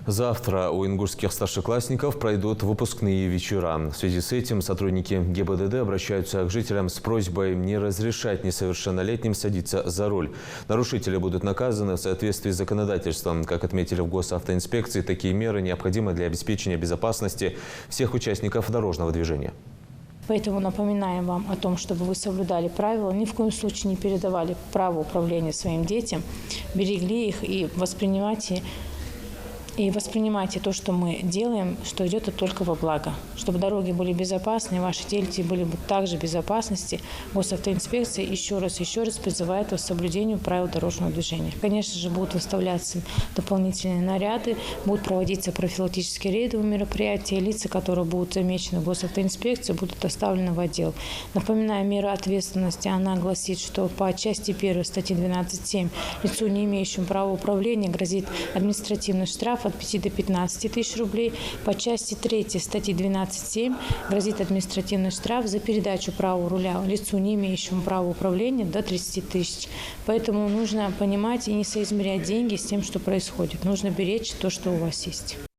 Завтра у ингушских старшеклассников пройдут выпускные вечера. В связи с этим сотрудники ГИБДД обращаются к жителям с просьбой не разрешать несовершеннолетним садиться за руль. Нарушители будут наказаны в соответствии с законодательством. Как отметили в госавтоинспекции, такие меры необходимы для обеспечения безопасности всех участников дорожного движения. Поэтому напоминаем вам о том, чтобы вы соблюдали правила, ни в коем случае не передавали право управления своим детям, берегли их и воспринимайте то, что мы делаем, что идет это только во благо. Чтобы дороги были безопасны, ваши дети были бы также в безопасности. Госавтоинспекция еще раз призывает вас к соблюдению правил дорожного движения. Конечно же, будут выставляться дополнительные наряды, будут проводиться профилактические рейдовые мероприятия. Лица, которые будут замечены в госавтоинспекции, будут доставлены в отдел. Напоминаю, мера ответственности, она гласит, что по части 1 статьи 12.7 лицу, не имеющему права управления, грозит административный штраф от 5 до 15 тысяч рублей. По части 3 статьи 12.7 грозит административный штраф за передачу права руля лицу, не имеющему права управления, до 30 тысяч. Поэтому нужно понимать и не соизмерять деньги с тем, что происходит. Нужно беречь то, что у вас есть.